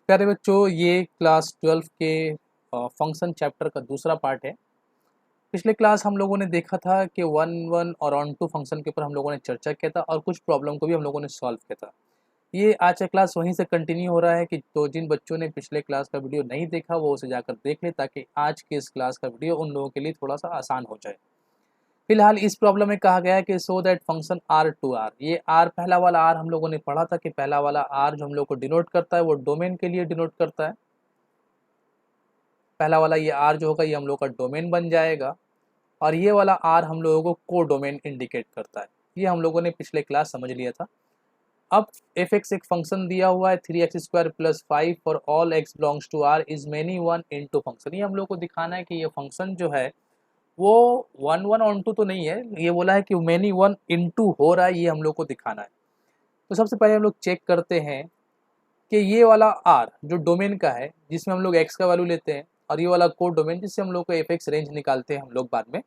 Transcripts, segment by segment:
प्यारे बच्चों, ये क्लास 12 के फंक्शन चैप्टर का दूसरा पार्ट है। पिछले क्लास हम लोगों ने देखा था कि वन वन और ऑन टू फंक्शन के ऊपर हम लोगों ने चर्चा किया था और कुछ प्रॉब्लम को भी हम लोगों ने सॉल्व किया था। ये आज का क्लास वहीं से कंटिन्यू हो रहा है कि तो जिन बच्चों ने पिछले क्लास का वीडियो नहीं देखा वो उसे जाकर देख ले, ताकि आज के इस क्लास का वीडियो उन लोगों के लिए थोड़ा सा आसान हो जाए। फिलहाल इस प्रॉब्लम में कहा गया है कि so that function R to R, ये आर पहला वाला आर हम लोगों ने पढ़ा था कि पहला वाला आर जो हम लोग को डिनोट करता है वो डोमेन के लिए डिनोट करता है। पहला वाला ये आर जो होगा ये हम लोग का डोमेन बन जाएगा और ये वाला आर हम लोगों को को डोमेन इंडिकेट करता है। ये हम लोगों ने पिछले क्लास समझ लिया था। अब एफ एक्स एक फंक्शन दिया हुआ है 3x² + 5 for all x belongs to R is many one into function. ये हम लोग को दिखाना है कि ये फंक्शन जो है वो वन वन ऑन टू तो नहीं है, ये बोला है कि मेनी वन इनटू हो रहा है, ये हम लोग को दिखाना है। तो सबसे पहले हम लोग चेक करते हैं कि ये वाला आर जो डोमेन का है जिसमें हम लोग एक्स का वैल्यू लेते हैं और ये वाला कोड डोमेन जिससे हम लोग को एफ एक्स रेंज निकालते हैं हम लोग बाद में।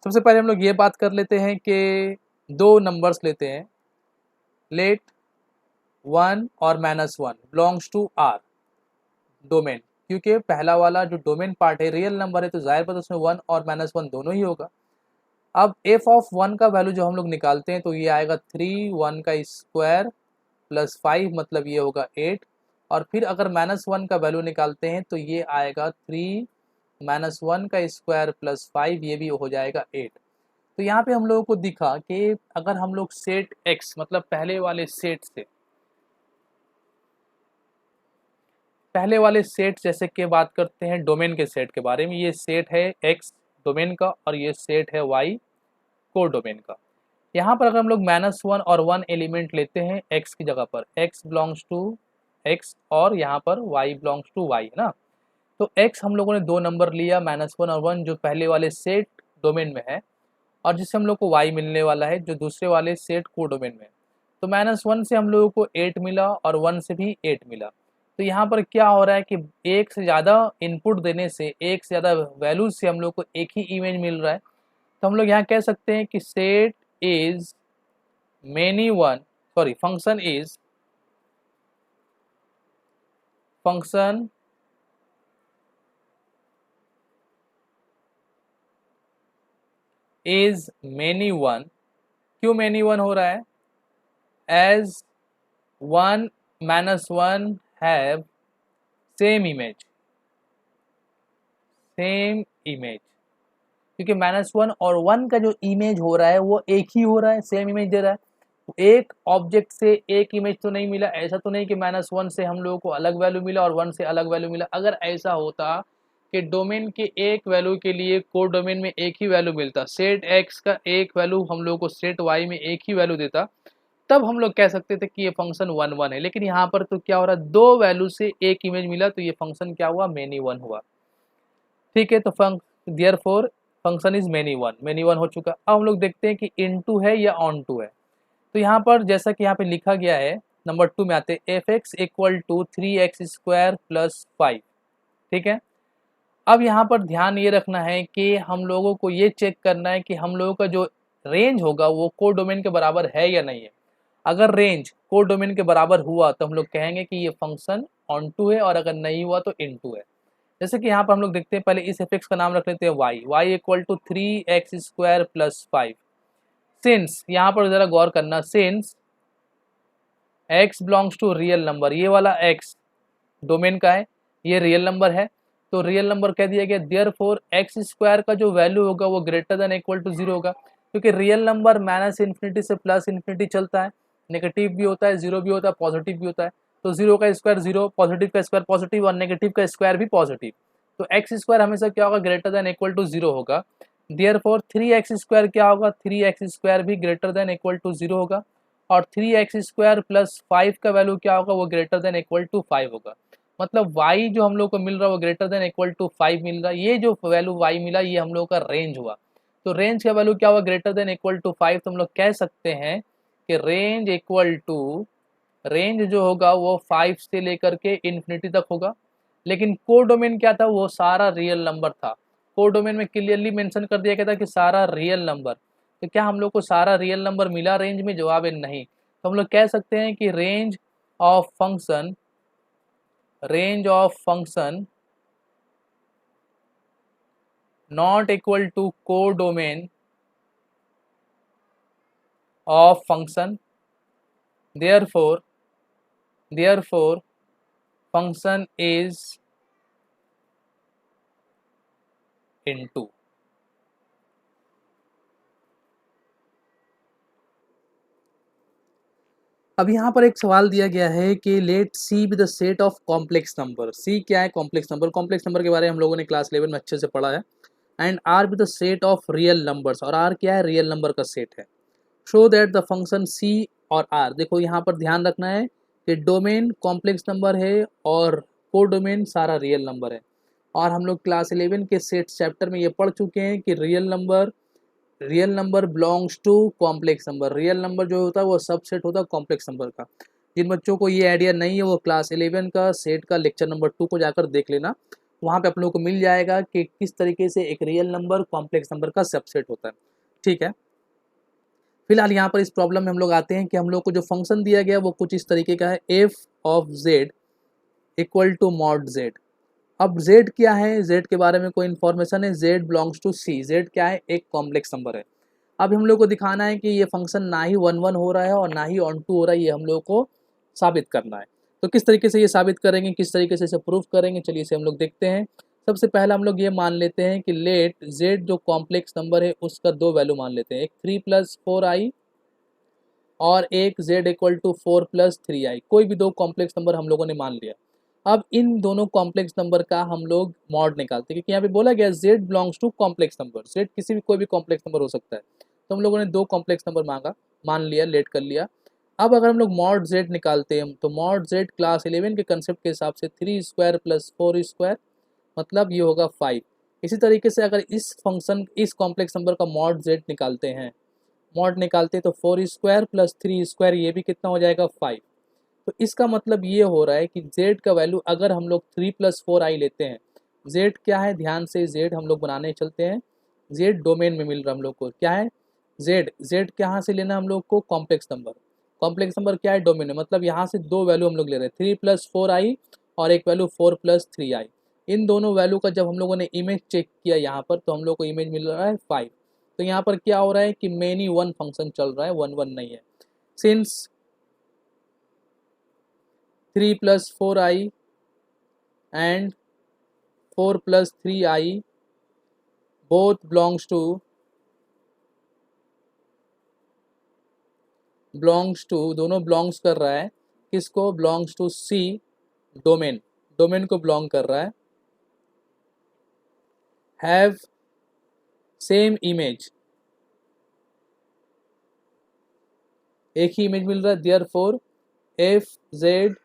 सबसे पहले हम लोग ये बात कर लेते हैं कि दो नंबर्स लेते हैं, लेट 1 और -1 बिलोंग्स टू आर डोमेन, क्योंकि पहला वाला जो डोमेन पार्ट है रियल नंबर है तो जाहिर बात उसमें 1 और -1 दोनों ही होगा। अब एफ ऑफ 1 का वैल्यू जो हम लोग निकालते हैं तो ये आएगा 3 1 का स्क्वायर प्लस 5, मतलब ये होगा 8। और फिर अगर -1 का वैल्यू निकालते हैं तो ये आएगा 3 -1 का स्क्वायर प्लस 5, ये भी हो जाएगा 8। तो यहाँ पे हम लोगों को दिखा कि अगर हम लोग सेट x मतलब पहले वाले सेट जैसे कि बात करते हैं डोमेन के सेट के बारे में, ये सेट है x डोमेन का और ये सेट है y को डोमेन का। यहाँ पर अगर हम लोग -1 और 1 एलिमेंट लेते हैं x की जगह पर, x बिलोंग्स टू x और यहाँ पर y बिलोंग्स टू y है ना। तो x हम लोगों ने दो नंबर लिया -1 और 1 जो पहले वाले सेट डोमेन में है, और जिससे हम लोग को y मिलने वाला है जो दूसरे वाले सेट को डोमेन में है। तो -1 से हम लोगों को 8 मिला और 1 से भी 8 मिला। तो यहाँ पर क्या हो रहा है कि एक से ज़्यादा इनपुट देने से, एक से ज़्यादा वैल्यूज से हम लोग को एक ही इमेज मिल रहा है। तो हम लोग यहाँ कह सकते हैं कि set is many one, sorry function is many one. क्यों मेनी वन हो रहा है? एज 1 -1 हैव सेम इमेज, क्योंकि -1 और 1 का जो इमेज हो रहा है वो एक ही हो रहा है, सेम इमेज दे रहा है। एक ऑब्जेक्ट से एक इमेज तो नहीं मिला, ऐसा तो नहीं कि -1 से हम लोगों को अलग वैल्यू मिला और 1 से अलग वैल्यू मिला। अगर ऐसा होता कि डोमेन के एक वैल्यू के लिए कोड डोमेन में एक ही वैल्यू मिलता, सेट x का एक वैल्यू हम लोग को सेट y में एक ही वैल्यू देता, तब हम लोग कह सकते थे कि ये फंक्शन 1 1 है। लेकिन यहाँ पर तो क्या हो रहा है, दो वैल्यू से एक इमेज मिला तो ये फंक्शन क्या हुआ, मेनी वन हुआ। ठीक है, तो therefore function is many one हो चुका। अब हम लोग देखते हैं कि इनटू है या ऑन टू है। तो यहाँ पर जैसा कि यहाँ पे लिखा गया है, नंबर 2 में आते F x equal to 3x² + 5। ठीक है, अब यहाँ पर ध्यान ये रखना है कि हम लोगों को ये चेक करना है कि हम लोगों का जो रेंज होगा वो कोड डोमेन के बराबर है या नहीं है। अगर रेंज कोड डोमेन के बराबर हुआ तो हम लोग कहेंगे कि ये फंक्शन ऑन टू है, और अगर नहीं हुआ तो इन टू है। जैसे कि यहाँ पर हम लोग देखते हैं, पहले इस एफ का नाम रख लेते हैं y equal to 3x² + 5। Since, यहाँ पर जरा गौर करना, since x belongs to real number, ये वाला x डोमेन का है, ये रियल नंबर है, तो रियल नंबर कह दिया गया। देयरफॉर x² का जो वैल्यू होगा वो ग्रेटर देन इक्वल टू 0 होगा, क्योंकि रियल नंबर -∞ से +∞ चलता है, नेगेटिव भी होता है, जीरो भी होता है, पॉजिटिव भी होता है। तो 0 का स्क्वायर 0, पॉजिटिव का स्क्वायर पॉजिटिव और नेगेटिव का स्क्वायर भी पॉजिटिव। तो x² हमेशा क्या होगा, ग्रेटर देन इक्वल टू 0 होगा। देयरफॉर 3x² क्या होगा, 3x² भी ग्रेटर देन इक्वल टू 0 होगा, और 3x² + 5 का वैल्यू क्या होगा, वो ग्रेटर देन इक्वल टू 5 होगा। मतलब y जो हम लोग को मिल रहा है वो ग्रेटर देन इक्वल टू 5 मिल रहा है। ये जो वैल्यू y मिला ये हम लोग का रेंज हुआ। तो रेंज का वैल्यू क्या हुआ, ग्रेटर देन इक्वल टू 5। तो हम लोग कह सकते हैं कि रेंज जो होगा वो 5 से लेकर के इन्फिनिटी तक होगा। लेकिन कोड डोमेन क्या था, वो सारा रियल नंबर था। कोड डोमेन में क्लियरली मेंशन कर दिया गया था कि सारा रियल नंबर। तो क्या हम लोग को सारा रियल नंबर मिला रेंज में? जवाब है नहीं। तो हम लोग कह सकते हैं कि range of function range of function not equal to codomain of function, therefore function is into. अब यहाँ पर एक सवाल दिया गया है कि let C be the set of complex number. C क्या है? Complex number. कॉम्प्लेक्स नंबर के बारे में हम लोगों ने क्लास 11 में अच्छे से पढ़ा है। And R B the set of real numbers, और आर क्या है? रियल नंबर का सेट है। शो दैट द फंक्शन सी और आर, देखो यहाँ पर ध्यान रखना है कि डोमेन कॉम्प्लेक्स नंबर है और कोडोमेन सारा रियल नंबर है। और हम लोग क्लास 11 के सेट चैप्टर में ये पढ़ चुके हैं कि real number belongs to complex number. Real number जो होता है वो सबसेट होता है कॉम्प्लेक्स नंबर का। जिन बच्चों को ये आइडिया नहीं है वो क्लास 11 का सेट का लेक्चर नंबर 2 को जाकर देख लेना। वहाँ पे आप लोगों को मिल जाएगा कि किस तरीके से एक रियल नंबर कॉम्प्लेक्स नंबर का सबसेट होता है। ठीक है, फिलहाल यहाँ पर इस प्रॉब्लम में हम लोग आते हैं कि हम लोग को जो फंक्शन दिया गया वो कुछ इस तरीके का है, f of z equal to mod z. अब z क्या है? z के बारे में कोई इन्फॉर्मेशन है? z belongs to c। z क्या है? एक कॉम्प्लेक्स नंबर है। अब हम लोग को दिखाना है कि ये फंक्शन ना ही 1 1 हो रहा है और ना ही ऑन टू हो रहा है, ये हम लोग को साबित करना है। तो किस तरीके से ये साबित करेंगे, किस तरीके से इसे प्रूफ करेंगे, चलिए इसे हम लोग देखते हैं। सबसे पहला हम लोग ये मान लेते हैं कि लेट z जो कॉम्प्लेक्स नंबर है उसका दो वैल्यू मान लेते हैं, एक 3 + 4i और एक z इक्वल टू 4 + 3i। कोई भी दो कॉम्प्लेक्स नंबर हम लोगों ने मान लिया। अब इन दोनों कॉम्प्लेक्स नंबर का हम लोग मॉड निकालते हैं, क्योंकि यहाँ पे बोला गया z belongs to complex number. z किसी भी कोई भी कॉम्प्लेक्स नंबर हो सकता है। तो हम लोगों ने दो कॉम्प्लेक्स नंबर मान लिया, लेट कर लिया। अब अगर हम लोग मॉड z निकालते हैं तो मॉड z क्लास 11 के कंसेप्ट के हिसाब से 3² + 4², मतलब ये होगा 5। इसी तरीके से अगर इस कॉम्प्लेक्स नंबर का मॉड z निकालते तो 4² + 3², ये भी कितना हो जाएगा? 5। तो इसका मतलब ये हो रहा है कि z का वैल्यू अगर हम लोग 3 + 4i लेते हैं, z क्या है? ध्यान से z हम लोग बनाने चलते हैं। z डोमेन में मिल रहा है हम लोग को, क्या है? z कहाँ से लेना है हम लोग को? Complex number. कॉम्प्लेक्स नंबर क्या है? डोमेन में, मतलब यहाँ से दो वैल्यू हम लोग ले रहे हैं, 3 + 4i और एक वैल्यू 4 + 3i। इन दोनों वैल्यू का जब हम लोगों ने इमेज चेक किया यहाँ पर तो हम लोग को इमेज मिल रहा है 5। तो यहाँ पर क्या हो रहा है कि मेनी वन फंक्शन चल रहा है, 1 1 नहीं है। Since 3 + 4i and 4 + 3i both belongs to दोनों belongs कर रहा है, किसको? belongs to C डोमेन को belong कर रहा है। have same image, एक ही इमेज मिल रहा है। therefore एफ जेड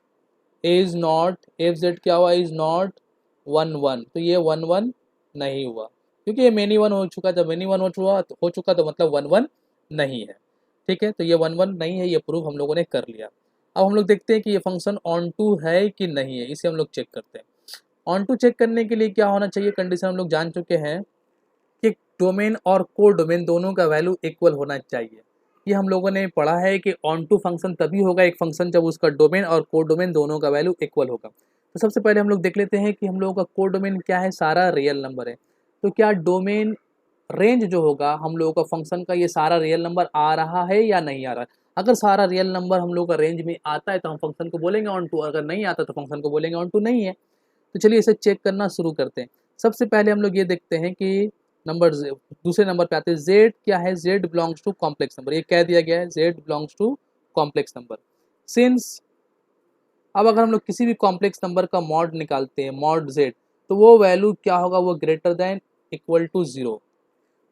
क्या हुआ? Is not 1 1। तो ये 1 1 नहीं हुआ, क्योंकि ये मेनी वन हो चुका। जब मेनी वन हो चुका तो मतलब 1 1 नहीं है। ठीक है, तो ये 1 1 नहीं है, ये प्रूफ हम लोगों ने कर लिया। अब हम लोग देखते हैं कि ये फंक्शन ऑन टू है कि नहीं है, इसे हम लोग चेक करते हैं। ऑन टू चेक करने के लिए क्या होना चाहिए? कंडीशन हम लोग जान चुके हैं कि डोमेन और को डोमेन दोनों का वैल्यू इक्वल होना चाहिए। ये हम लोगों ने पढ़ा है कि ऑन टू फंक्शन तभी होगा एक फंक्शन जब उसका डोमेन और को डोमेन दोनों का वैल्यू इक्वल होगा। तो सबसे पहले हम लोग देख लेते हैं कि हम लोगों का को डोमेन क्या है? सारा रियल नंबर है। तो क्या डोमेन रेंज जो होगा हम लोगों का फंक्शन का, ये सारा रियल नंबर आ रहा है या नहीं आ रहा है? अगर सारा रियल नंबर हम लोग का रेंज में आता है तो हम फंक्शन को बोलेंगे ऑन टू, अगर नहीं आता तो फंक्शन को बोलेंगे ऑन टू नहीं है। तो चलिए इसे चेक करना शुरू करते हैं। सबसे पहले हम लोग ये देखते हैं कि दूसरे नंबर पे आते हैं। z क्या है? z belongs to complex number, ये कह दिया गया है z belongs to complex number. Since अब अगर हम लोग किसी भी कॉम्प्लेक्स नंबर का मॉड निकालते हैं, मॉड z, तो वो वैल्यू क्या होगा? वो ग्रेटर देन इक्वल टू 0।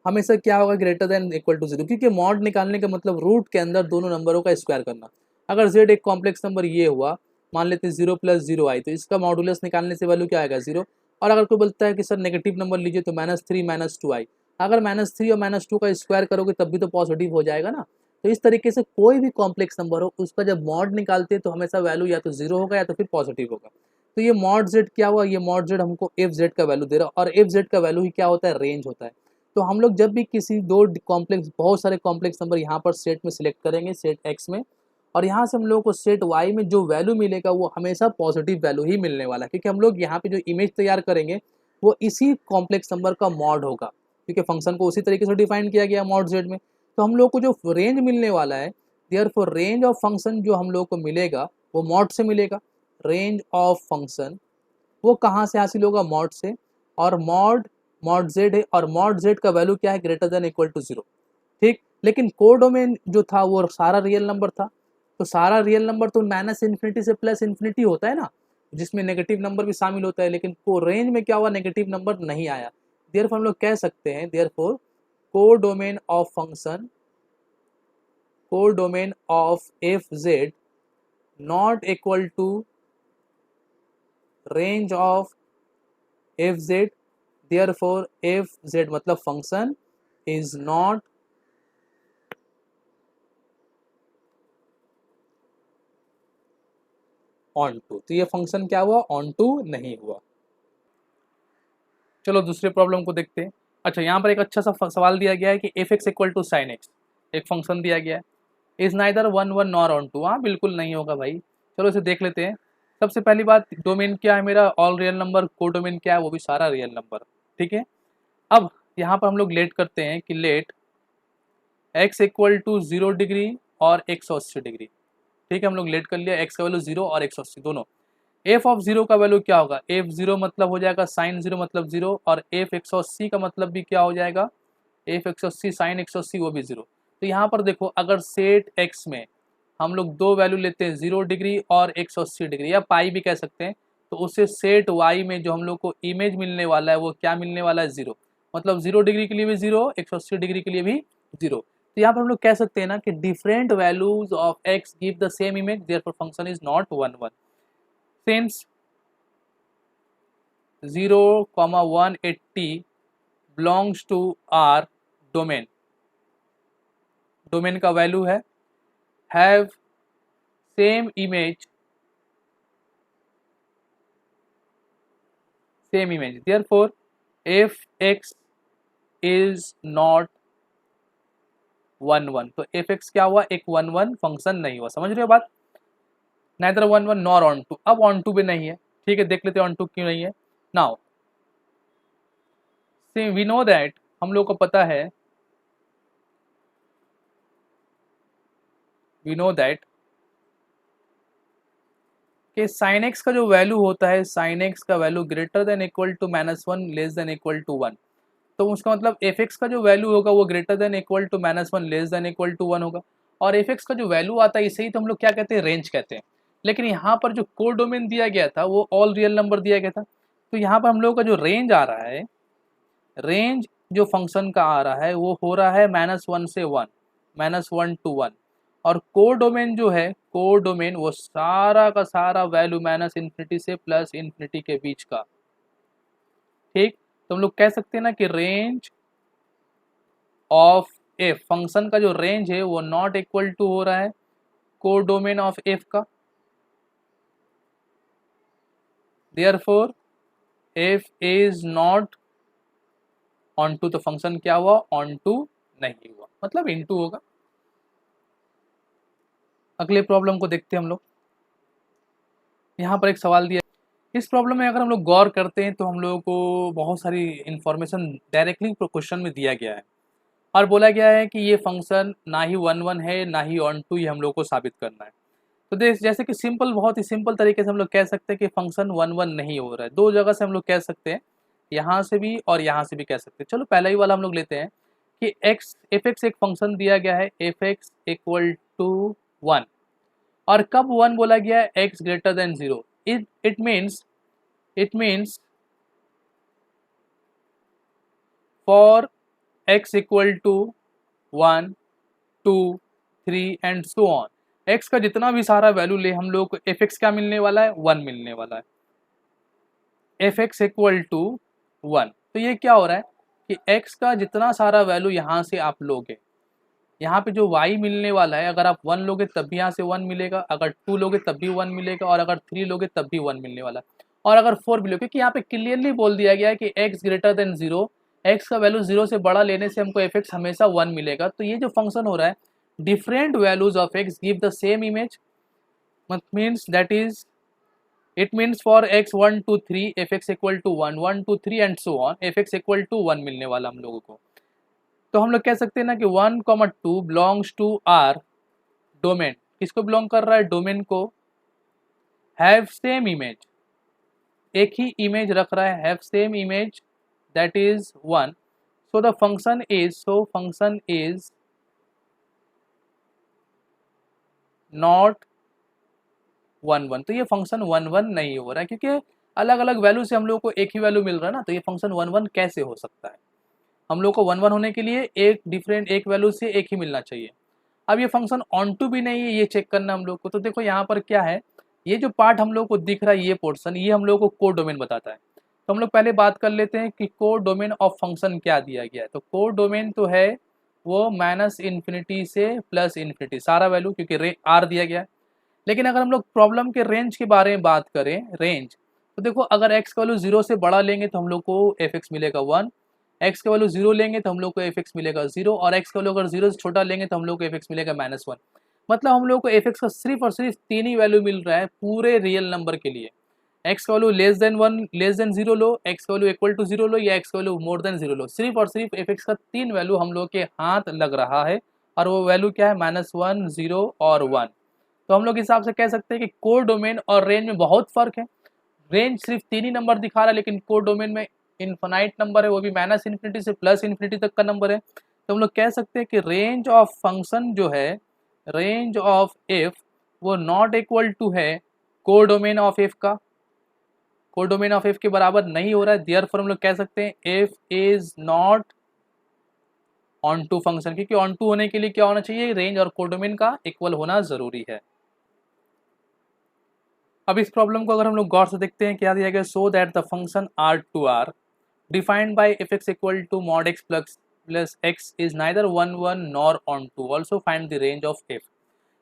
हमेशा क्या होगा? ग्रेटर देन इक्वल टू 0, क्योंकि मॉड निकालने का मतलब रूट के अंदर दोनों नंबरों का स्क्वायर करना। अगर z एक कॉम्प्लेक्स नंबर ये हुआ, मान लेते हैं 0 + 0i, तो इसका मॉडुलस निकालने से वैल्यू क्या आएगा? 0। और अगर कोई बोलता है कि सर नेगेटिव नंबर लीजिए तो -3 - 2i, अगर -3 और -2 का स्क्वायर करोगे तब भी तो पॉजिटिव हो जाएगा ना। तो इस तरीके से कोई भी कॉम्प्लेक्स नंबर हो उसका जब मॉड निकालते हैं तो हमेशा वैल्यू या तो 0 होगा या तो फिर पॉजिटिव होगा। तो ये मॉड z क्या हुआ? ये मॉड z हमको एफ जेड का वैल्यू दे रहा है, और एफ जेड का वैल्यू ही क्या होता है? रेंज होता है। तो हम लोग जब भी किसी बहुत सारे कॉम्प्लेक्स नंबर यहाँ पर सेट में सिलेक्ट करेंगे, सेट एक्स में, और यहाँ से हम लोग को सेट वाई में जो वैल्यू मिलेगा वो हमेशा पॉजिटिव वैल्यू ही मिलने वाला है, क्योंकि हम लोग यहाँ पे जो इमेज तैयार करेंगे वो इसी कॉम्प्लेक्स नंबर का मॉड होगा, क्योंकि फंक्शन को उसी तरीके से डिफाइन किया गया मॉड जेड में। तो हम लोग को जो रेंज मिलने वाला है, देयरफॉर रेंज ऑफ फंक्शन जो हम लोग को मिलेगा वो मॉड से मिलेगा। रेंज ऑफ फंक्शन वो कहाँ से हासिल होगा, मॉड से, और मॉड जेड है, और मॉड जेड का वैल्यू क्या है, ग्रेटर देन इक्वल टू 0। ठीक, लेकिन कोडोमेन जो था वो सारा रियल नंबर था, तो सारा रियल नंबर तो माइनस इन्फिनिटी से प्लस इन्फिनिटी होता है ना, जिसमें नेगेटिव नंबर भी शामिल होता है, लेकिन को रेंज में क्या हुआ, नेगेटिव नंबर नहीं आया। देयरफॉर हम लोग कह सकते हैं, therefore codomain of function, codomain of f z not equal to range of f z, therefore f z मतलब function is not onto. तो ये फंक्शन क्या हुआ, ऑन टू नहीं हुआ। चलो दूसरे प्रॉब्लम को देखते हैं। अच्छा, यहाँ पर एक अच्छा सा सवाल दिया गया है कि f x equal to sine x, एक फंक्शन दिया गया है, is neither 1 1 nor onto. हाँ बिल्कुल नहीं होगा भाई। चलो इसे देख लेते हैं। सबसे पहली बात, डोमेन क्या है मेरा, ऑल रियल नंबर, को डोमेन क्या है, वो भी सारा रियल नंबर। ठीक है, अब यहाँ पर हम लोग लेट करते हैं कि let x equal to 0 degree और 180 डिग्री। ठीक है, हम लोग लेट कर लिया, एक्स का वैल्यू 0 और 180 दोनों। एफ ऑफ 0 का वैल्यू क्या होगा, एफ 0 मतलब हो जाएगा साइन 0 मतलब 0, और एफ 180 का मतलब भी क्या हो जाएगा, एफ 180 साइन 180 वो भी 0। तो यहाँ पर देखो, अगर सेट एक्स में हम लोग दो वैल्यू लेते हैं, 0 डिग्री और 180 डिग्री, या पाई भी कह सकते हैं, तो उससे सेट वाई में जो हम लोग को इमेज मिलने वाला है वो क्या मिलने वाला है, 0। मतलब 0 डिग्री के लिए भी 0, 180 डिग्री के लिए भी 0। तो यहाँ पर हम लोग कह सकते हैं ना कि different values of x give the same image, therefore function is not 1 1। Since 0, 180 belongs to R domain, domain का वैल्यू है have same image, same image, therefore f x is not 1 1। तो एफ एक्स क्या हुआ, एक 1 1 function नहीं हुआ। समझ रहे हो बात, नाइदर 1 1 नॉर ऑन टू। अब ऑन टू भी नहीं है। ठीक है, देख लेते हैं ऑन टू क्यों नहीं है। नाउ वी नो दैट, हम लोग को पता है, वी नो दैट कि साइन एक्स का जो वैल्यू होता है, साइन एक्स का value greater than equal to -1 less than equal to 1। तो उसका मतलब एफ एक्स का जो वैल्यू होगा वो greater than equal to -1 less than equal to 1 होगा। और एफ एक्स का जो वैल्यू आता है, इसे ही तो हम लोग क्या कहते हैं, रेंज कहते हैं। लेकिन यहाँ पर जो कोड डोमेन दिया गया था वो ऑल रियल नंबर दिया गया था, तो यहाँ पर हम लोग का जो रेंज आ रहा है, रेंज जो फंक्शन का आ रहा है वो हो रहा है -1 से 1, -1 to 1। और कोड डोमेन जो है, कोड डोमेन वो सारा का सारा वैल्यू -इन्फिनिटी से +इन्फिनिटी के बीच का। ठीक, तो हम लोग कह सकते हैं ना कि रेंज ऑफ एफ, फंक्शन का जो रेंज है वो नॉट इक्वल टू हो रहा है कोड डोमेन ऑफ एफ का, therefore f is not onto. तो फंक्शन क्या हुआ, ऑन टू नहीं हुआ, मतलब इनटू होगा। अगले प्रॉब्लम को देखते हैं हम लोग। यहाँ पर एक सवाल दिया, इस प्रॉब्लम में अगर हम लोग गौर करते हैं तो हम लोगों को बहुत सारी इंफॉर्मेशन डायरेक्टली क्वेश्चन में दिया गया है, और बोला गया है कि ये फंक्शन ना ही 1 1 है ना ही ऑन टू, ये हम लोग को साबित करना है। तो देख, जैसे कि सिंपल, बहुत ही सिंपल तरीके से हम लोग कह सकते हैं कि फंक्शन 1 1 नहीं हो रहा है। दो जगह से हम लोग कह सकते हैं, यहाँ से भी और यहाँ से भी कह सकते हैं। चलो पहला ही वाला हम लोग लेते हैं कि एक्स, एफ एक्स एक फंक्शन दिया गया है, एफ एक्स इक्वल टू 1, और कब 1 बोला गया है, x greater than 0। It means for x equal to 1 2 3 and so on, x का जितना भी सारा वैल्यू ले हम लोग को एफ एक्स क्या मिलने वाला है, 1 मिलने वाला है, एफ एक्स इक्वल टू 1। तो ये क्या हो रहा है कि x का जितना सारा वैल्यू यहाँ से आप लोगे, यहाँ पे जो y मिलने वाला है, अगर आप 1 लोगे तब भी यहाँ से 1 मिलेगा, अगर 2 लोगे तब भी 1 मिलेगा, और अगर 3 लोगे तब भी 1 मिलने वाला है, और अगर 4 भी लोगे, क्योंकि यहाँ पे क्लियरली बोल दिया गया है कि x ग्रेटर देन 0, x का वैल्यू 0 से बड़ा लेने से हमको एफ एक्स हमेशा 1 मिलेगा। तो ये जो फंक्शन हो रहा है different values of x give the same image, means that is it means for x 1 2 3 fx equal to 1 1 2 3 and so on fx equal to 1 मिलने वाला हम लोगों को। तो हम लोग कह सकते हैं ना कि 1, 2 बिलोंग्स टू आर डोमेन, किसको बिलोंग कर रहा है, डोमेन को, हैव सेम इमेज, एक ही इमेज रख रहा है, have same image that is 1, so the function is not 1 1। तो ये फंक्शन 1 1 नहीं हो रहा है क्योंकि अलग अलग वैल्यू से हम लोग को एक ही वैल्यू मिल रहा है ना, तो ये फंक्शन 1 1 कैसे हो सकता है, हम लोग को 1 1 होने के लिए एक वैल्यू से एक ही मिलना चाहिए। अब ये फंक्शन ऑन टू भी नहीं है, ये चेक करना हम लोग को। तो देखो यहाँ पर क्या है, ये जो पार्ट हम लोग को दिख रहा है ये पोर्शन, ये हम लोग को कोड डोमेन बताता है। तो हम लोग पहले बात कर लेते हैं कि कोड डोमेन ऑफ फंक्शन क्या दिया गया है। तो कोड डोमेन तो है वो -∞ से +∞, सारा वैल्यू, क्योंकि आर दिया गया है। लेकिन अगर हम लोग प्रॉब्लम के रेंज के बारे में बात करें, रेंज, तो देखो अगर x का वैल्यू 0 से बड़ा लेंगे तो हम लोग को fx मिलेगा 1, x का वैल्यू 0 लेंगे तो हम लोग को fx मिलेगा 0, और x का वैल्यू अगर 0 से छोटा लेंगे तो हम लोग को fx मिलेगा -1। मतलब हम लोग को fx का सिर्फ और सिर्फ 3 ही वैल्यू मिल रहा है पूरे रियल नंबर के लिए। x का वैल्यू <1 <0 लो, x का वैल्यू इक्वल टू 0 लो, या x का वैल्यू मोर देन 0 लो, सिर्फ और सिर्फ fx का 3 वैल्यू हम लोग के हाथ लग रहा है, और वो वैल्यू क्या है, -1 0 और 1। तो हम लोग हिसाब से कह सकते हैं कि कोड डोमेन और रेंज में बहुत फर्क है। रेंज सिर्फ 3 ही नंबर दिखा रहा है, लेकिन कोड डोमेन में इनफाइनाइट नंबर है, वो भी -∞ से +∞ तक का नंबर है। तो हम लोग कह सकते हैं कि रेंज ऑफ फंक्शन जो है, रेंज ऑफ एफ, वो नॉट इक्वल टू है कोड डोमेन ऑफ एफ का, कोड डोमेन ऑफ एफ के बराबर नहीं हो रहा है। देयरफॉर हम लोग कह सकते हैं f is not onto function, क्योंकि ऑन टू होने के लिए क्या होना चाहिए, रेंज और कोड डोमेन का इक्वल होना जरूरी है। अब इस प्रॉब्लम को अगर हम लोग गौर से देखते हैं, क्या दिया गया, so that the function R to R defined by f x equal to mod x plus x is neither 1 1 nor onto, also find the range of f.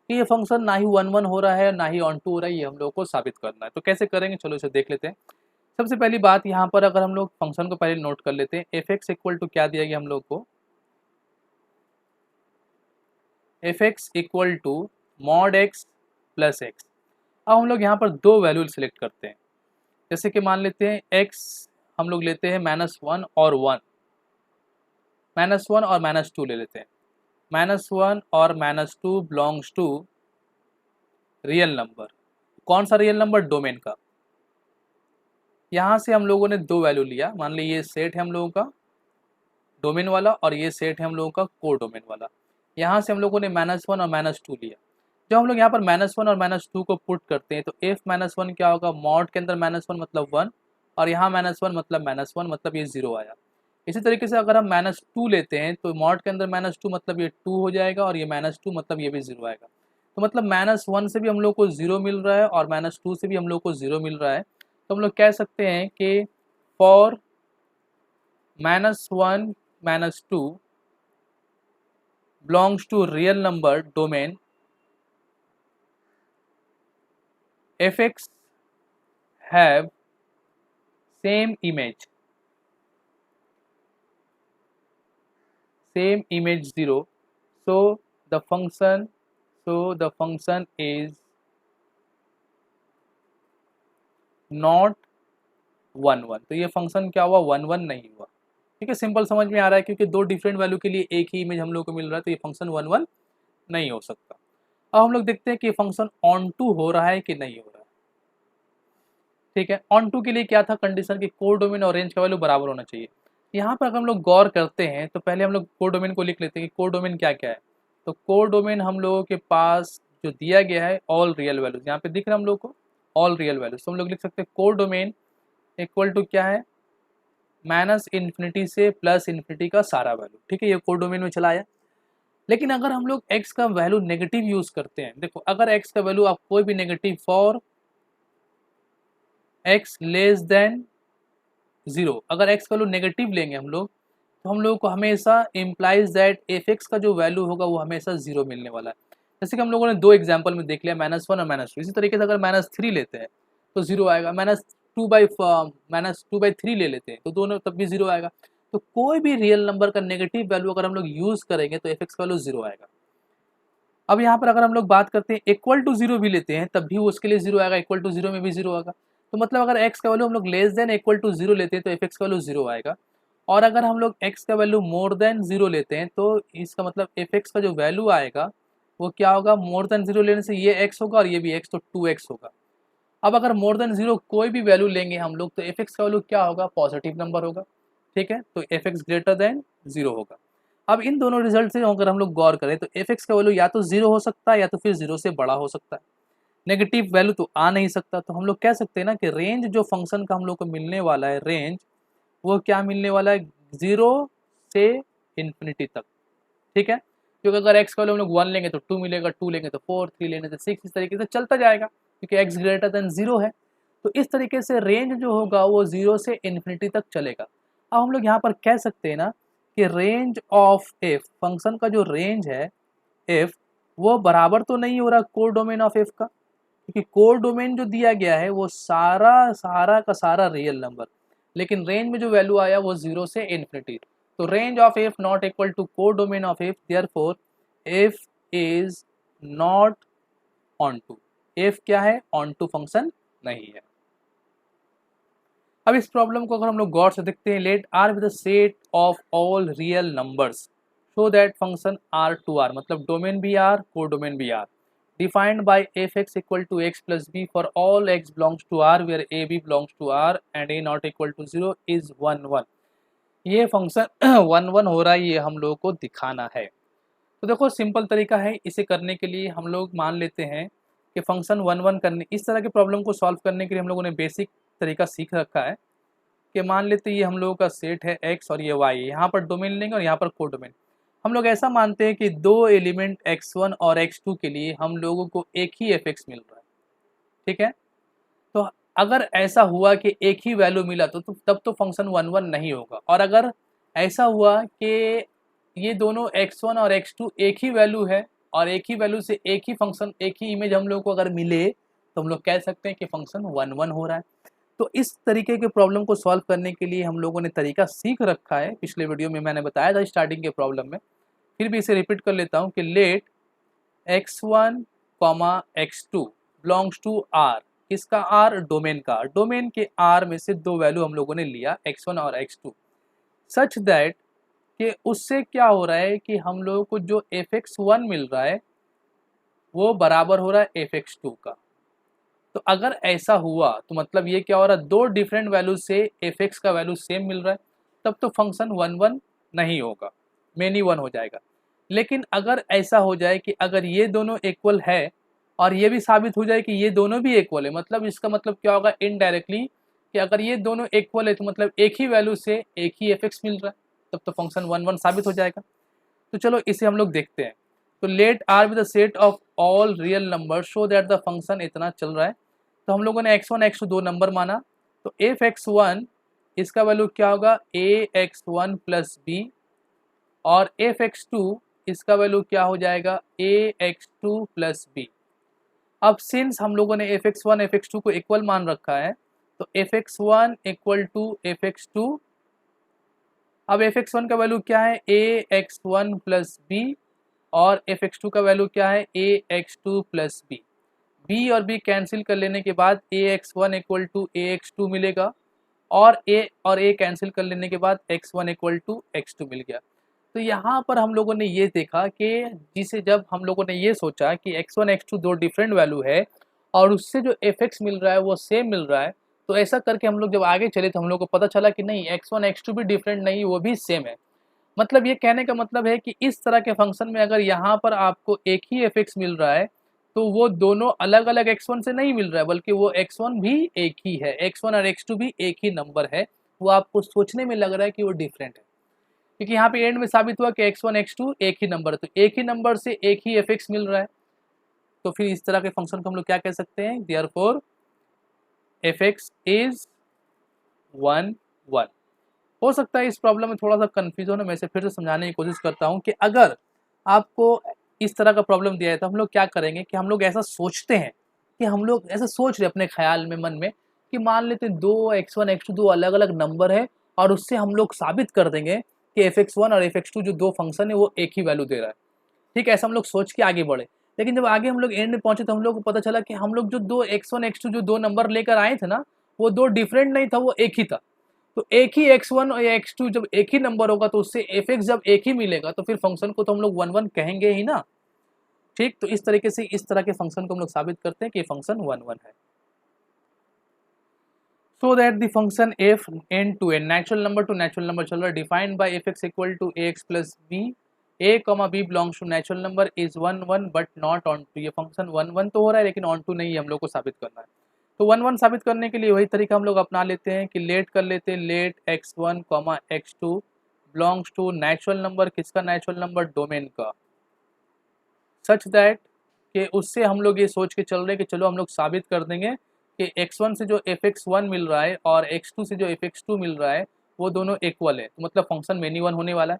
ये फंक्शन ना ही 1 1 हो रहा है ना ही ऑन टू हो रहा है, ये हम लोग को साबित करना है। तो कैसे करेंगे, चलो इसे देख लेते हैं। सबसे पहली बात यहाँ पर अगर हम लोग फंक्शन को पहले नोट कर लेते हैं, एफ एक्स इक्वल टू क्या दिया गया हम लोग को, f x equal to mod x plus x. अब हम लोग यहाँ पर दो वैल्यू सिलेक्ट करते हैं, जैसे कि मान लेते हैं x हम लोग लेते हैं -1 और 1, -1 और -2 ले लेते हैं। -1 और -2 बिलोंग्स टू रियल नंबर, कौन सा रियल नंबर, डोमेन का। यहाँ से हम लोगों ने दो वैल्यू लिया, मान ली ये सेट है हम लोगों का डोमेन वाला, और ये सेट है हम लोगों का कोड डोमेन वाला। यहाँ से हम लोगों ने -1 और -2 लिया। जब हम लोग यहाँ पर -1 और -2 को पुट करते हैं तो f -1 क्या होगा, मॉड के अंदर -1 मतलब 1, और यहाँ -1 मतलब -1 मतलब ये 0 आया। इसी तरीके से अगर हम -2 लेते हैं तो मॉड के अंदर -2 मतलब ये 2 हो जाएगा, और ये -2 मतलब ये भी 0 आएगा। तो मतलब -1 से भी हम लोग को 0 मिल रहा है और -2 से भी हम लोग को 0 मिल रहा है। तो हम लोग कह सकते हैं कि for -1 -2 belongs to real number domain, fx have same image 0, so the function is not 1 1। तो ये फंक्शन क्या हुआ, 1 1 नहीं हुआ। ठीक है, सिंपल समझ में आ रहा है, क्योंकि दो डिफरेंट वैल्यू के लिए एक ही इमेज हम लोग को मिल रहा है, तो ये फंक्शन 1 1 नहीं हो सकता। अब हम लोग देखते हैं कि फंक्शन ऑन टू हो रहा है कि नहीं हो रहा है। ठीक है, ऑन टू के लिए क्या था कंडीशन, कि कोड डोमेन और रेंज का वैल्यू बराबर होना चाहिए। यहाँ पर अगर हम लोग गौर करते हैं तो पहले हम लोग कोड डोमेन को लिख लेते हैं कि कोड डोमेन क्या क्या है। तो कोड डोमेन हम लोगों के पास जो दिया गया है ऑल रियल वैल्यूज, यहाँ पे दिख रहा है हम लोग को ऑल रियल वैल्यूज। तो हम लोग लिख सकते हैं कोड डोमेन इक्वल टू क्या है, -∞ से +∞ का सारा वैल्यू। ठीक है, ये कोड डोमेन में चला आया। लेकिन अगर हम लोग x का वैल्यू नेगेटिव यूज करते हैं, देखो अगर x का वैल्यू आप कोई भी negative for x less than 0, अगर x का वैल्यू नेगेटिव लेंगे हम लोग, तो हम लोग को हमेशा इम्प्लाइज दैट एफ एक्स का जो वैल्यू होगा वो हमेशा 0 मिलने वाला है। जैसे कि हम लोगों ने दो एग्जाम्पल में देख लिया, -1 और -2। इसी तरीके से अगर -3 लेते हैं तो 0 आएगा, -2/3 ले लेते हैं तो दोनों तब भी 0 आएगा। तो कोई भी रियल नंबर का नेगेटिव वैल्यू अगर हम लोग यूज़ करेंगे तो एफ एक्स का वैल्यू 0 आएगा। अब यहाँ पर अगर हम लोग बात करते हैं इक्वल टू जीरो भी लेते हैं तब भी उसके लिए जीरो आएगा, इक्वल टू जीरो में भी जीरो आएगा। तो मतलब अगर एक्स का वैल्यू हम लोग less than equal to zero लेते हैं तो एफ एक्स का वैल्यू जीरो आएगा, और अगर हम लोग एक्स का वैल्यू मोर देन जीरो लेते हैं तो इसका मतलब एफ एक्स का जो वैल्यू आएगा वो क्या होगा, मोर देन जीरो लेने से ये एक्स होगा और ये भी एक्स, तो टू एक्स होगा। अब अगर मोर देन जीरो कोई भी वैल्यू लेंगे हम लोग तो एफ एक्स का वैल्यू क्या होगा, पॉजिटिव नंबर होगा। ठीक है, तो f x greater than zero होगा। अब इन दोनों रिजल्ट से अगर हम लोग गौर करें तो एफ एक्स का वैल्यू या तो जीरो हो सकता है या तो फिर जीरो से बड़ा हो सकता है, नेगेटिव वैल्यू तो आ नहीं सकता। तो हम लोग कह सकते हैं ना कि रेंज जो फंक्शन का हम लोग को मिलने वाला है, रेंज वो क्या मिलने वाला है, जीरो से इन्फिनिटी तक। ठीक है, क्योंकि अगर एक्स का वैल्यू हम लोग वन लेंगे तो टू मिलेगा, टू लेंगे तो फोर, थ्री लेंगे तो सिक्स, इस तरीके से चलता जाएगा क्योंकि एक्स ग्रेटर देन जीरो है। तो इस तरीके से रेंज जो होगा वो जीरो से इन्फिनिटी तक चलेगा। अब हम लोग यहाँ पर कह सकते हैं ना कि रेंज ऑफ एफ, फंक्शन का जो रेंज है एफ, वो बराबर तो नहीं हो रहा कोर डोमेन ऑफ एफ का, क्योंकि कोर डोमेन जो दिया गया है वो सारा सारा का सारा रियल नंबर, लेकिन रेंज में जो वैल्यू आया वो जीरो से इन्फिनिटी। तो range of f not equal to codomain of f, therefore f is not onto, f क्या है, ऑन टू फंक्शन नहीं है। अब इस प्रॉब्लम को अगर हम लोग गौर से देखते हैं, let R with the set of all real numbers so that function R to R, मतलब डोमेन भी आर, कोर डोमेन भी R, defined by fx equal to x plus b for all x belongs to r where a b belongs to r and a not equal to 0 is 1 1। ये function 1 1 हो रहा है, ये हम लोगों को दिखाना है। तो देखो सिंपल तरीका है, इसे करने के लिए हम लोग मान लेते हैं कि फंक्शन 1 1 करने, इस तरह के प्रॉब्लम को सॉल्व करने के लिए हम लोगों ने बेसिक तरीका सीख रखा है कि मान लेते हैं ये हम लोगों का सेट है x और ये y, यहाँ पर डोमेन लेंगे और यहाँ पर को डोमेन। हम लोग ऐसा मानते हैं कि दो एलिमेंट x1 और x2 के लिए हम लोगों को एक ही fx मिल रहा है। ठीक है, तो अगर ऐसा हुआ कि एक ही वैल्यू मिला तो तब तो फंक्शन 1 1 नहीं होगा, और अगर ऐसा हुआ कि ये दोनों x1 और x2 एक ही वैल्यू है और एक ही वैल्यू से एक ही फंक्शन, एक ही इमेज हम लोग को अगर मिले तो हम लोग कह सकते हैं कि फंक्शन 1 1 हो रहा है। तो इस तरीके के प्रॉब्लम को सॉल्व करने के लिए हम लोगों ने तरीका सीख रखा है, पिछले वीडियो में मैंने बताया था स्टार्टिंग के प्रॉब्लम में, फिर भी इसे रिपीट कर लेता हूँ कि let x1, x2 belongs to r, किसका r, डोमेन का, डोमेन के r में से दो वैल्यू हम लोगों ने लिया x1 और x2, सच दैट कि उससे क्या हो रहा है कि हम लोगों को जो fx1 मिल रहा है वो बराबर हो रहा है fx2 का। तो अगर ऐसा हुआ तो मतलब ये क्या हो रहा है, दो डिफरेंट वैल्यू से एफ एक्स का वैल्यू सेम मिल रहा है, तब तो फंक्शन 1 1 नहीं होगा, मेनी 1 हो जाएगा। लेकिन अगर ऐसा हो जाए कि अगर ये दोनों इक्वल है और ये भी साबित हो जाए कि ये दोनों भी इक्वल है, मतलब इसका मतलब क्या होगा इनडायरेक्टली कि अगर ये दोनों इक्वल है तो मतलब एक ही वैल्यू से एक ही एफ एक्स मिल रहा है, तब तो फंक्शन 1 1 साबित हो जाएगा। तो चलो इसे हम लोग देखते हैं। तो let R with the set of all real number show that the function इतना चल रहा है। तो हम लोगों ने x1 x2 दो नंबर माना, तो एफ x1 इसका वैल्यू क्या होगा, ए एक्स वन प्लस बी, और एफ x2 इसका वैल्यू क्या हो जाएगा, ए एक्स टू प्लस बी। अब सिंस हम लोगों ने एफ x1 एफ x2 को इक्वल मान रखा है तो F x1 equal to F x2, अब एफ x1 का वैल्यू क्या है, a x one plus b, और एफ x2 का वैल्यू क्या है, a x two plus b. B और बी कैंसिल कर लेने के बाद a x one equal to a x two मिलेगा, और ए कैंसिल कर लेने के बाद x one equal to x two मिल गया। तो यहाँ पर हम लोगों ने ये देखा कि जिसे जब हम लोगों ने ये सोचा कि एक्स वन एक्स टू दो डिफरेंट वैल्यू है और उससे जो एफ एक्स मिल रहा है वो सेम मिल रहा है, तो ऐसा करके हम लोग जब आगे चले तो हम लोग को पता चला कि नहीं, एक्स वन एक्स टू भी डिफरेंट नहीं, वो भी सेम है। मतलब ये कहने का मतलब है कि इस तरह के फंक्शन में अगर यहाँ पर आपको एक ही एफ एक्स मिल रहा है तो वो दोनों अलग अलग x1 से नहीं मिल रहा है, बल्कि वो x1 भी एक ही है, x1 और x2 भी एक ही नंबर है। वो आपको सोचने में लग रहा है कि वो डिफरेंट है, क्योंकि यहाँ पे एंड में साबित हुआ कि x1 x2 एक ही नंबर है, तो एक ही नंबर से एक ही fx मिल रहा है। तो फिर इस तरह के फंक्शन को हम लोग क्या कह सकते हैं, देयरफॉर fx इज 1 1। हो सकता है इस प्रॉब्लम में थोड़ा सा कन्फ्यूजन है, मैं इसे फिर से समझाने की कोशिश करता हूँ कि अगर आपको इस तरह का प्रॉब्लम दिया है तो हम लोग क्या करेंगे कि हम लोग ऐसा सोचते हैं कि हम लोग ऐसा सोच रहे अपने ख्याल में, मन में, कि मान लेते हैं दो x1 x2 दो अलग अलग नंबर है और उससे हम लोग साबित कर देंगे कि fx1 और fx2 जो दो फंक्शन है वो एक ही वैल्यू दे रहा है। ठीक है, ऐसा हम लोग सोच के आगे बढ़े। लेकिन जब आगे हम लोग एंड में पहुंचे तो हम लोग को पता चला कि हम लोग जो दो x1 x2 जो दो नंबर लेकर आए थे ना, वो दो डिफरेंट नहीं था, वो एक ही था। तो एक ही x1 और x2 जब एक ही नंबर होगा तो उससे fx जब एक ही मिलेगा तो फिर फंक्शन को तो हम लोग 1 1 कहेंगे ही ना। ठीक, तो इस तरीके से इस तरह के फंक्शन को हम लोग साबित करते हैं कि फंक्शन 1 1 है। So that the function f n to n natural number to natural number चल रहा है, defined by fx equal to ax plus b, a comma b belongs to natural number is 1 1 but not on to। ये function 1 1 तो हो रहा है लेकिन on to नहीं, हम लोग को साबित करना है। तो 1 1 साबित करने के लिए वही तरीका हम लोग अपना लेते हैं कि लेट कर लेते हैं, let x1 x2 belongs to natural number, किसका नेचुरल नंबर, डोमेन का, सच दैट कि उससे हम लोग ये सोच के चल रहे हैं कि चलो हम लोग साबित कर देंगे कि x1 से जो fx1 मिल रहा है और x2 से जो fx2 मिल रहा है वो दोनों इक्वल है, तो मतलब फंक्शन मेनी वन होने वाला है।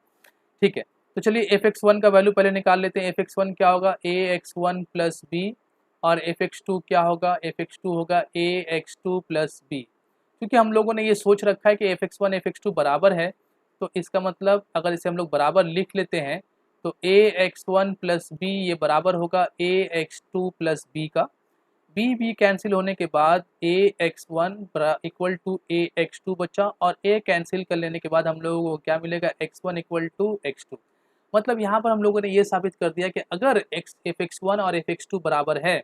ठीक है, तो चलिए fx1 का वैल्यू पहले निकाल लेते हैं। fx1 क्या होगा, ax1 प्लस बी, और fx2 क्या होगा, fx2 होगा ax2 प्लस बी। क्योंकि हम लोगों ने ये सोच रखा है कि fx1 fx2 बराबर है, तो इसका मतलब अगर इसे हम लोग बराबर लिख लेते हैं तो ax1 प्लस बी ये बराबर होगा ax2 प्लस बी का। बी कैंसिल होने के बाद ax1 इक्वल टू ax2 बचा, और a कैंसिल कर लेने के बाद हम लोगों को क्या मिलेगा, x1 इक्वल टू x2। मतलब यहाँ पर हम लोगों ने ये साबित कर दिया कि अगर fx1 और fx2 बराबर है,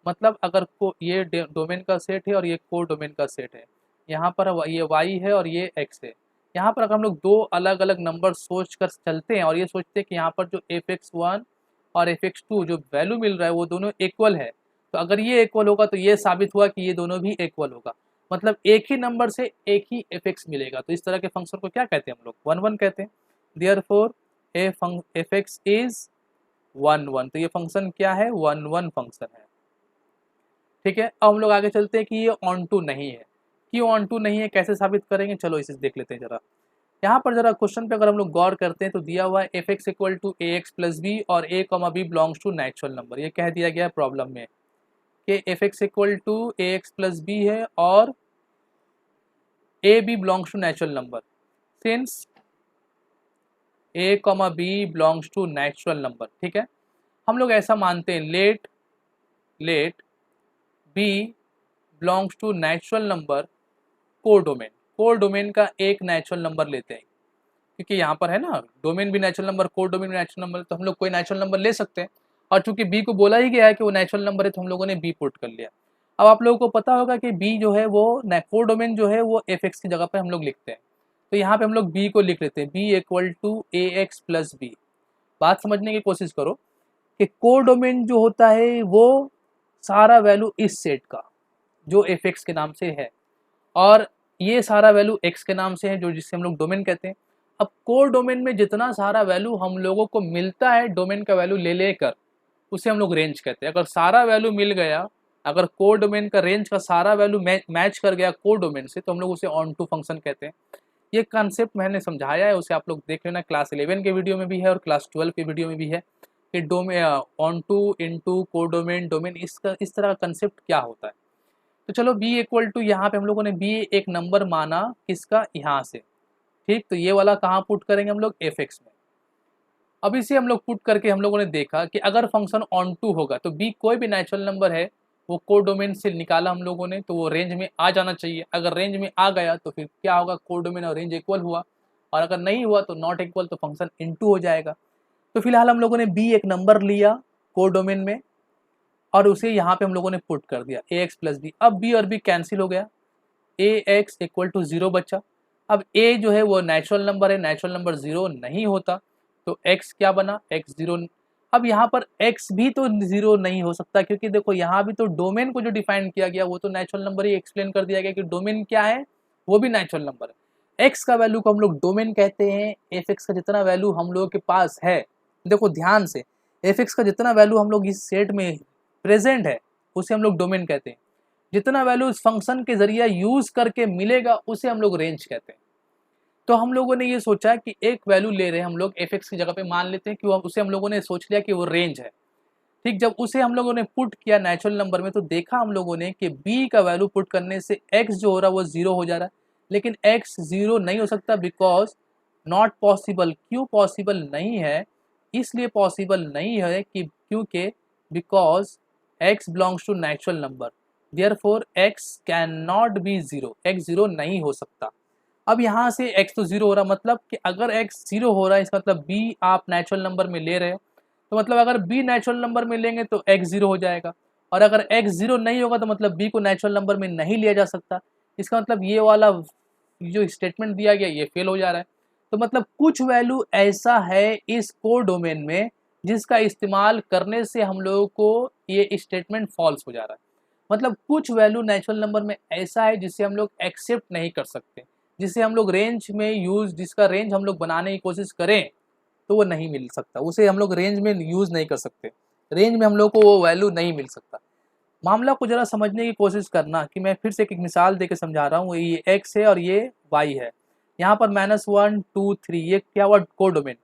मतलब अगर को ये डोमेन का सेट है और ये को डोमेन का सेट है, यहाँ पर ये y है और ये x है। यहाँ पर अगर हम लोग दो अलग अलग नंबर सोच कर चलते हैं और ये सोचते हैं कि यहाँ पर जो fx1 और fx2 जो वैल्यू मिल रहा है वो दोनों इक्वल है, तो अगर ये इक्वल होगा तो ये साबित हुआ कि ये दोनों भी इक्वल होगा, मतलब एक ही नंबर से एक ही fx मिलेगा। तो इस तरह के फंक्शन को क्या कहते हैं हम लोग, 1 1 कहते हैं। देयरफॉर fx इज 1 1, तो ये फंक्शन क्या है, 1 1 फंक्शन है। ठीक है, अब हम लोग आगे चलते हैं कि ये ऑन टू नहीं है। क्यों ऑन टू नहीं है, कैसे साबित करेंगे, चलो इसे देख लेते हैं जरा। यहाँ पर जरा क्वेश्चन पे अगर हम लोग गौर करते हैं तो दिया हुआ है fx equal to ax plus b और a comma b belongs to natural number. ये कह दिया गया है प्रॉब्लम में कि fx equal to ax plus b है और a b belongs to natural number. Since a comma b belongs to natural number, ठीक है, हम लोग ऐसा मानते हैं let b belongs to natural number को डोमेन का एक नेचुरल नंबर लेते हैं, क्योंकि यहाँ पर है ना डोमेन भी नेचुरल नंबर, को डोमेन भी नेचुरल नंबर, तो हम लोग कोई नेचुरल नंबर ले सकते हैं। और चूंकि बी को बोला ही गया है कि वो नेचुरल नंबर है तो हम लोगों ने बी पुट कर लिया। अब आप लोगों को पता होगा कि बी जो है वो को डोमेन जो है वो एफ एक्स की जगह पर हम लोग लिखते हैं, तो यहाँ पे हम लोग बी को लिख लेते हैं, b equal to a x plus b. बात समझने की कोशिश करो कि को डोमेन जो होता है वो सारा वैल्यू इस सेट का जो एफ एक्स के नाम से है, और ये सारा वैल्यू एक्स के नाम से है जो जिससे हम लोग डोमेन कहते हैं। अब कोर डोमेन में जितना सारा वैल्यू हम लोगों को मिलता है डोमेन का वैल्यू ले लेकर, उसे हम लोग रेंज कहते हैं। अगर सारा वैल्यू मिल गया, अगर कोर डोमेन का रेंज का सारा वैल्यू मैच कर गया कोर डोमेन से, तो हम लोग उसे ऑन टू फंक्शन कहते हैं। ये कॉन्सेप्ट मैंने समझाया है, उसे आप लोग देख लेना, क्लास 11 के वीडियो में भी है और क्लास 12 के वीडियो में भी है कि domain onto into codomain domain इस तरह का कंसेप्ट क्या होता है। तो चलो b इक्वल टू यहाँ पे हम लोगों ने b एक नंबर माना किसका, यहाँ से, ठीक, तो ये वाला कहाँ पुट करेंगे हम लोग, fx में। अब इसे हम लोग पुट करके हम लोगों ने देखा कि अगर फंक्शन ऑन टू होगा तो b कोई भी नेचुरल नंबर है वो कोर डोमेन से निकाला हम लोगों ने, तो वो रेंज में आ जाना चाहिए। अगर रेंज में आ गया तो फिर क्या होगा, कोर डोमेन और रेंज इक्वल हुआ, और अगर नहीं हुआ तो नॉट इक्वल, तो फंक्शन इनटू हो जाएगा। तो फिलहाल हम लोगों ने b एक नंबर लिया कोर डोमेन में और उसे यहाँ पे हम लोगों ने पुट कर दिया ax प्लस बी। अब b और b कैंसिल हो गया, ax इक्वल टू 0 बचा। अब a जो है वो नेचुरल नंबर है, नेचुरल नंबर 0 नहीं होता, तो x क्या बना, x 0। अब यहाँ पर x भी तो 0 नहीं हो सकता, क्योंकि देखो यहाँ भी तो डोमेन को जो डिफाइन किया गया वो तो नेचुरल नंबर ही एक्सप्लेन कर दिया गया कि डोमेन क्या है, वो भी नेचुरल नंबर है। x का वैल्यू को हम लोग डोमेन कहते हैं, fx का जितना वैल्यू हम लोगों के पास है, देखो ध्यान से, fx का जितना वैल्यू हम लोग इस सेट में प्रेजेंट है उसे हम लोग डोमेन कहते हैं। जितना वैल्यू उस फंक्शन के जरिए यूज करके मिलेगा उसे हम लोग रेंज कहते हैं। तो हम लोगों ने ये सोचा कि एक वैल्यू ले रहे हैं हम लोग fx की जगह पे, मान लेते हैं कि उसे हम लोगों ने सोच लिया कि वो रेंज है, ठीक। जब उसे हम लोगों ने पुट किया नेचुरल नंबर में तो देखा हम लोगों ने कि b का वैल्यू पुट करने से x जो हो रहा है वो 0 हो जा रहा है, लेकिन x 0 नहीं हो सकता, बिकॉज नॉट पॉसिबल। क्यों पॉसिबल नहीं है, इसलिए पॉसिबल नहीं है कि क्योंकि because x belongs to natural number, therefore x can not be zero, x zero नहीं हो सकता। अब यहाँ से x तो जीरो हो रहा, मतलब कि अगर x जीरो हो रहा है इसका मतलब b आप नेचुरल नंबर में ले रहे हो, तो मतलब अगर b नेचुरल नंबर में लेंगे तो x जीरो हो जाएगा, और अगर x जीरो नहीं होगा तो मतलब b को नेचुरल नंबर में नहीं लिया जा सकता। इसका मतलब ये वाला जो स्टेटमेंट दिया गया ये फेल हो जा रहा है। तो मतलब कुछ वैल्यू ऐसा है इस कोड डोमेन में जिसका इस्तेमाल करने से हम लोगों को ये स्टेटमेंट फॉल्स हो जा रहा है। मतलब कुछ वैल्यू नेचुरल नंबर में ऐसा है जिसे हम लोग एक्सेप्ट नहीं कर सकते, जिसे हम लोग रेंज में यूज, जिसका रेंज हम लोग बनाने की कोशिश करें तो वो नहीं मिल सकता, उसे हम लोग रेंज में यूज नहीं कर सकते, रेंज में हम लोग को वो वैल्यू नहीं मिल सकता। मामला को जरा समझने की कोशिश करना कि मैं फिर से एक मिसाल देकर समझा रहा हूँ। ये x है और ये y है, यहाँ पर -1 2 3 ये क्या हुआ कोड डोमेन।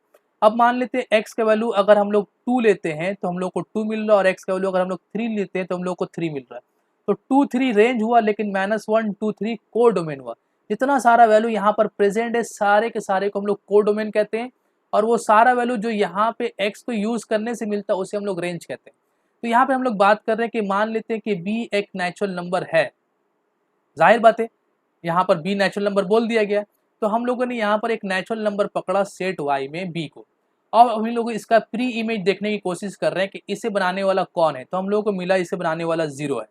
अब मान लेते हैं x का वैल्यू अगर हम लोग 2 लेते हैं तो हम लोग को 2 मिल रहा है, और x का वैल्यू अगर हम लोग 3 लेते हैं तो हम लोग को 3 मिल रहा है। तो 2 3 रेंज हुआ, लेकिन -1 2 3 कोड डोमेन हुआ। जितना सारा वैल्यू यहाँ पर प्रेजेंट है सारे के सारे को हम लोग कोड डोमेन कहते हैं, और वो सारा वैल्यू जो यहाँ पे x को यूज करने से मिलता है उसे हम लोग रेंज कहते हैं। तो यहाँ पे हम लोग बात कर रहे हैं कि मान लेते हैं कि b एक नेचुरल नंबर है, जाहिर बात है यहाँ पर b नेचुरल नंबर बोल दिया गया, तो हम लोगों ने यहाँ पर एक नेचुरल नंबर पकड़ा सेट y में b को, और हम लोग इसका प्री इमेज देखने की कोशिश कर रहे हैं कि इसे बनाने वाला कौन है। तो हम लोगों को मिला इसे बनाने वाला 0 है,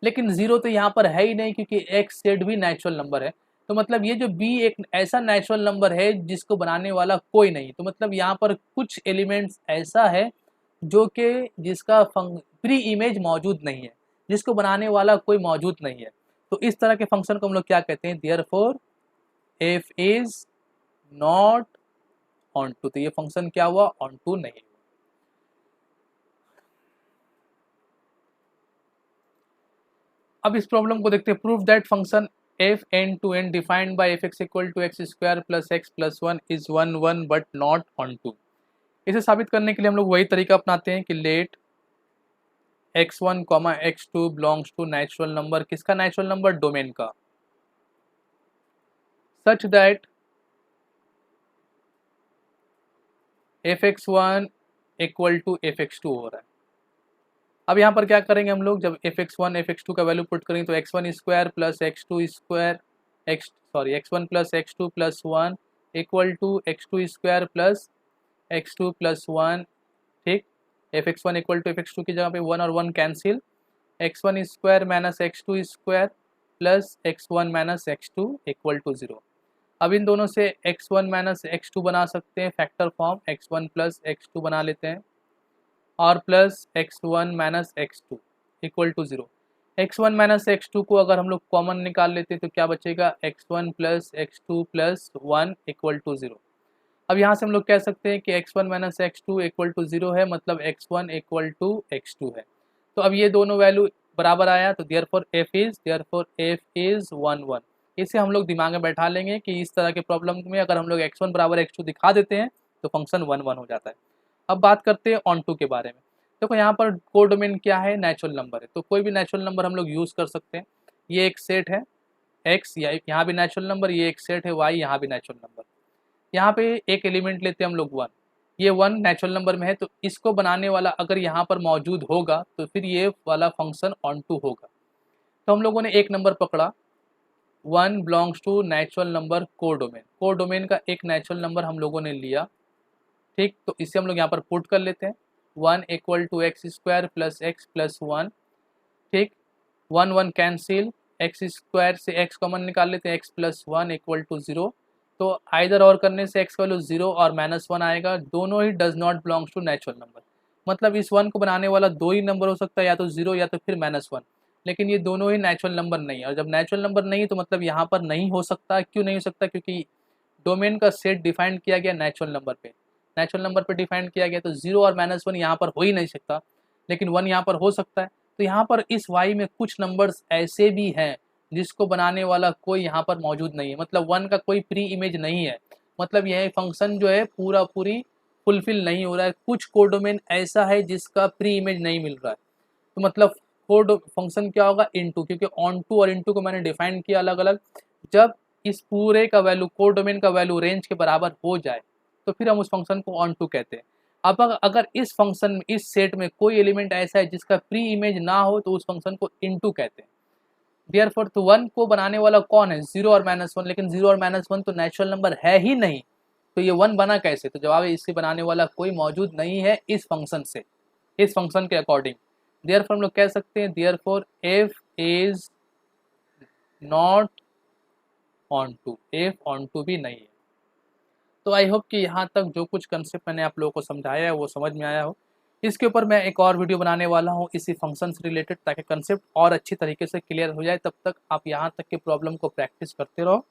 लेकिन 0 तो यहाँ पर है ही नहीं क्योंकि x सेट भी नेचुरल नंबर है। तो मतलब ये जो b एक ऐसा नेचुरल नंबर है जिसको बनाने वाला कोई नहीं, तो मतलब यहाँ पर कुछ एलिमेंट्स ऐसा है जो कि जिसका प्री इमेज मौजूद नहीं है, जिसको बनाने वाला कोई मौजूद नहीं है। तो इस तरह के फंक्शन को हम लोग क्या कहते हैं, therefore f is not onto. तो ये फंक्शन क्या हुआ, ऑन टू नहीं हुआ। अब इस प्रॉब्लम को देखते हैं। Prove that function f n to n defined by fx equal to x square plus x plus one is 1 1 but not onto. इसे साबित करने के लिए हम लोग वही तरीका अपनाते हैं कि let x1 x2 belongs to natural number, किसका नेचुरल नंबर, डोमेन का, such that fx1 equal to fx2 हो रहा है। अब यहाँ पर क्या करेंगे हम लोग, जब fx1 fx2 का वैल्यू पुट करेंगे तो x1 square plus x2 square x1 plus x2 plus 1 equal to x2 square plus x2 plus 1। ठीक, fx1 इक्वल टू fx2 की जगह पे 1 और 1 cancel, x1 square minus x2 square plus x1 minus x2 equal to 0। अब इन दोनों से x1 minus x2 बना सकते हैं factor form, x1 plus x2 बना लेते हैं, और plus x1 minus x2 equal to 0। x1 minus x2 को अगर हम लोग कॉमन निकाल लेते हैं तो क्या बचेगा, x1 plus x2 plus 1 equal to 0। अब यहाँ से हम लोग कह सकते हैं कि x1 minus x2 equal to 0 है, मतलब x1 इक्वल टू x2 है। तो अब ये दोनों वैल्यू बराबर आया, तो देयरफॉर f इज 1 1। इसे हम लोग दिमाग में बैठा लेंगे कि इस तरह के प्रॉब्लम में अगर हम लोग x1 बराबर x2 दिखा देते हैं तो फंक्शन 1 1 हो जाता है। अब बात करते हैं ऑन टू के बारे में। देखो यहाँ पर कोड डोमेन क्या है, नेचुरल नंबर है, तो कोई भी नेचुरल नंबर हम लोग यूज़ कर सकते हैं। ये एक सेट है x, या यहाँ भी नेचुरल नंबर, ये एक सेट है y, यहाँ भी नेचुरल नंबर। यहाँ पे एक एलिमेंट लेते हैं हम लोग 1, ये 1 नेचुरल नंबर में है, तो इसको बनाने वाला अगर यहाँ पर मौजूद होगा तो फिर ये वाला फंक्शन ऑन टू होगा। तो हम लोगों ने एक नंबर पकड़ा, 1 belongs to natural number codomain, codomain का एक नेचुरल नंबर हम लोगों ने लिया। ठीक, तो इसे हम लोग यहाँ पर पुट कर लेते हैं, 1 equal to x square plus x plus 1। ठीक, 1 1 कैंसिल, एक्स स्क्वायर से एक्स कॉमन निकाल लेते हैं, एक्स प्लस 1 इक्वल टू 0। तो आइदर और करने से एक्स वैल्यू 0 और -1 आएगा, दोनों ही does not belongs to natural number. मतलब इस 1 को बनाने वाला दो ही नंबर हो सकता है, या तो 0 या तो फिर -1, लेकिन ये दोनों ही नेचुरल नंबर नहीं है। और जब नेचुरल नंबर नहीं तो मतलब यहाँ पर नहीं हो सकता। क्यों नहीं हो सकता, क्योंकि डोमेन का सेट डिफाइन किया गया नेचुरल नंबर पे, नेचुरल नंबर पे डिफाइन किया गया, तो 0 और -1 यहाँ पर हो ही नहीं सकता, लेकिन 1 यहाँ पर हो सकता है। तो यहाँ पर इस y में कुछ नंबर्स ऐसे भी हैं जिसको बनाने वाला कोई यहाँ पर मौजूद नहीं है, मतलब 1 का कोई प्री इमेज नहीं है, मतलब यह फंक्शन जो है पूरा पूरी फुलफिल नहीं हो रहा है। कुछ कोड डोमेन ऐसा है जिसका प्री इमेज नहीं मिल रहा है, तो मतलब कोड फंक्शन क्या होगा, इनटू, क्योंकि ऑन टू और इनटू को मैंने डिफाइन किया अलग अलग। जब इस पूरे का वैल्यू कोड डोमेन का वैल्यू रेंज के बराबर हो जाए तो फिर हम उस फंक्शन को ऑन टू कहते हैं। अब अगर इस फंक्शन में, इस सेट में कोई एलिमेंट ऐसा है जिसका प्री इमेज ना हो तो उस फंक्शन को इनटू कहते हैं। देयरफॉर तो 1 को बनाने वाला कौन है, 0 और -1, लेकिन 0 और -1 तो नेचुरल नंबर है ही नहीं, तो ये 1 बना कैसे? तो जवाब है इससे बनाने वाला कोई मौजूद नहीं है इस फंक्शन से, इस फंक्शन के अकॉर्डिंग। देयरफॉर हम लोग कह सकते हैं therefore f is not onto, f onto भी नहीं है। तो आई होप कि यहाँ तक जो कुछ कंसेप्ट मैंने आप लोगों को समझाया है वो समझ में आया हो। इसके ऊपर मैं एक और वीडियो बनाने वाला हूँ इसी फंक्शन से रिलेटेड, ताकि कंसेप्ट और अच्छी तरीके से क्लियर हो जाए। तब तक आप यहाँ तक के प्रॉब्लम को प्रैक्टिस करते रहो।